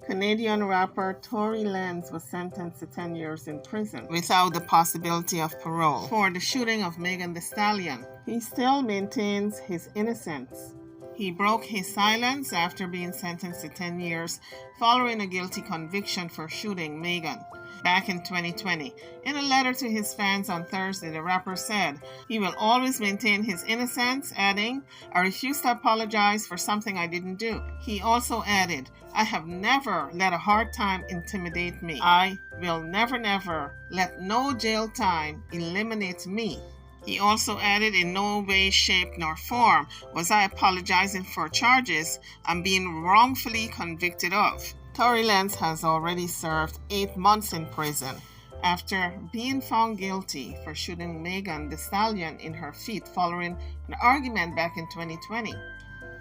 Canadian rapper Tory Lanez was sentenced to 10 years in prison without the possibility of parole for the shooting of Megan Thee Stallion. He still maintains his innocence. He broke his silence after being sentenced to 10 years following a guilty conviction for shooting Megan back in 2020. In a letter to his fans on Thursday, the rapper said he will always maintain his innocence, adding, "I refuse to apologize for something I didn't do." He also added, "I have never let a hard time intimidate me. I will never let no jail time eliminate me." He also added, "In no way, shape, nor form was I apologizing for charges I'm being wrongfully convicted of." Tory Lanez has already served 8 months in prison after being found guilty for shooting Megan Thee Stallion in her feet following an argument back in 2020.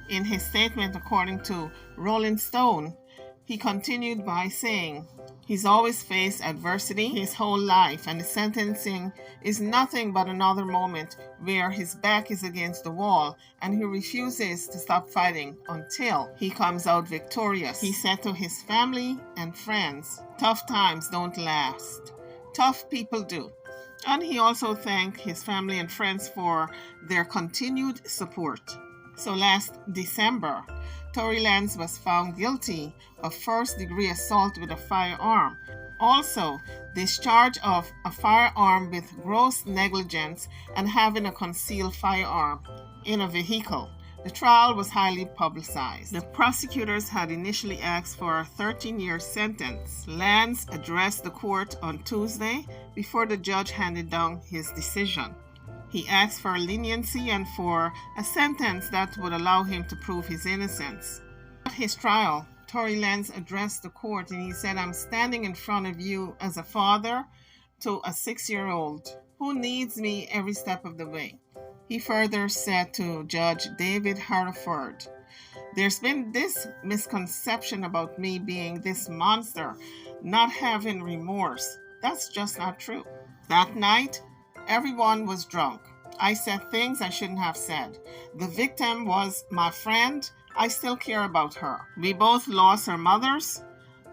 In his statement, according to Rolling Stone, he continued by saying, "He's always faced adversity his whole life, and the sentencing is nothing but another moment where his back is against the wall and he refuses to stop fighting until he comes out victorious." He said to his family and friends, "Tough times don't last. Tough people do." And he also thanked his family and friends for their continued support. So last December, Tory Lanez was found guilty of first-degree assault with a firearm. Also, discharge of a firearm with gross negligence and having a concealed firearm in a vehicle. The trial was highly publicized. The prosecutors had initially asked for a 13-year sentence. Lanez addressed the court on Tuesday before the judge handed down his decision. He asked for leniency and for a sentence that would allow him to prove his innocence. At his trial, Tory Lanez addressed the court and he said, "I'm standing in front of you as a father to a 6-year-old who needs me every step of the way." He further said to Judge David Hartford, "There's been this misconception about me being this monster, not having remorse. That's just not true. That night, everyone was drunk. I said things I shouldn't have said. The victim was my friend. I still care about her. We both lost our mothers.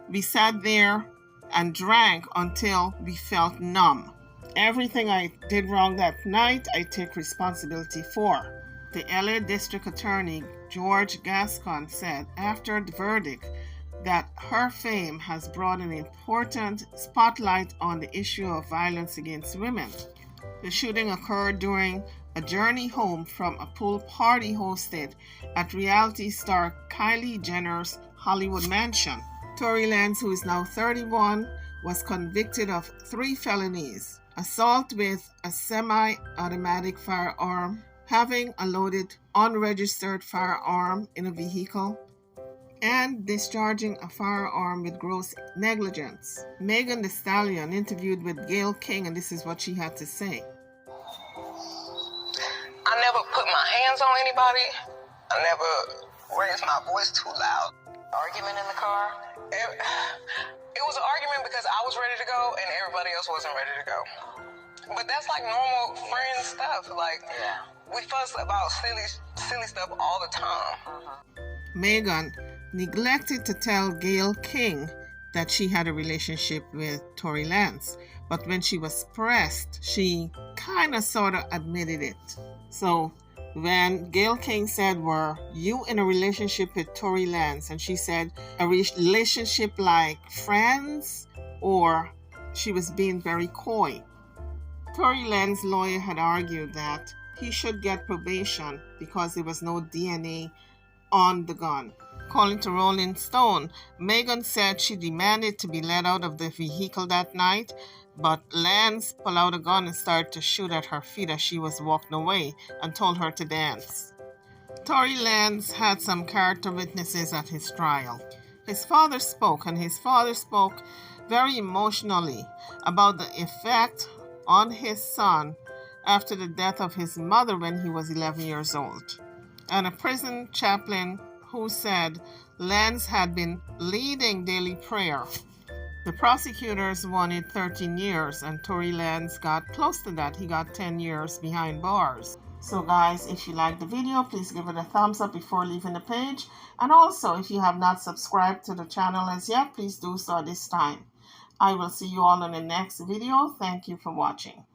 We sat there and drank until we felt numb. Everything I did wrong that night, I take responsibility for." The LA District Attorney George Gascon said after the verdict that her fame has brought an important spotlight on the issue of violence against women. The shooting occurred during a journey home from a pool party hosted at reality star Kylie Jenner's Hollywood mansion. Tory Lanez, who is now 31, was convicted of 3 felonies: assault with a semi-automatic firearm, having a loaded, unregistered firearm in a vehicle, and discharging a firearm with gross negligence. Megan Thee Stallion interviewed with Gayle King, and this is what she had to say. "I never put my hands on anybody. I never raised my voice too loud." Argument in the car? It was an argument because I was ready to go and everybody else wasn't ready to go. But that's like normal friend stuff. Like, we fuss about silly stuff all the time. Megan neglected to tell Gayle King that she had a relationship with Tory Lanez, but when she was pressed, she kind of sort of admitted it. So when Gayle King said, "Were you in a relationship with Tory Lanez?" and she said, "A relationship like friends," or she was being very coy. Tory Lanez's lawyer had argued that he should get probation because there was no DNA on the gun. According to Rolling Stone, Megan said she demanded to be let out of the vehicle that night, but Lanez pulled out a gun and started to shoot at her feet as she was walking away and told her to dance. Tory Lanez had some character witnesses at his trial. His father spoke, and his father spoke very emotionally about the effect on his son after the death of his mother when he was 11 years old. And a prison chaplain who said Lanez had been leading daily prayer. The prosecutors wanted 13 years, and Tory Lanez got close to that. He got 10 years behind bars. So guys, if you like the video, please give it a thumbs up before leaving the page. And also, if you have not subscribed to the channel as yet, please do so at this time. I will see you all in the next video. Thank you for watching.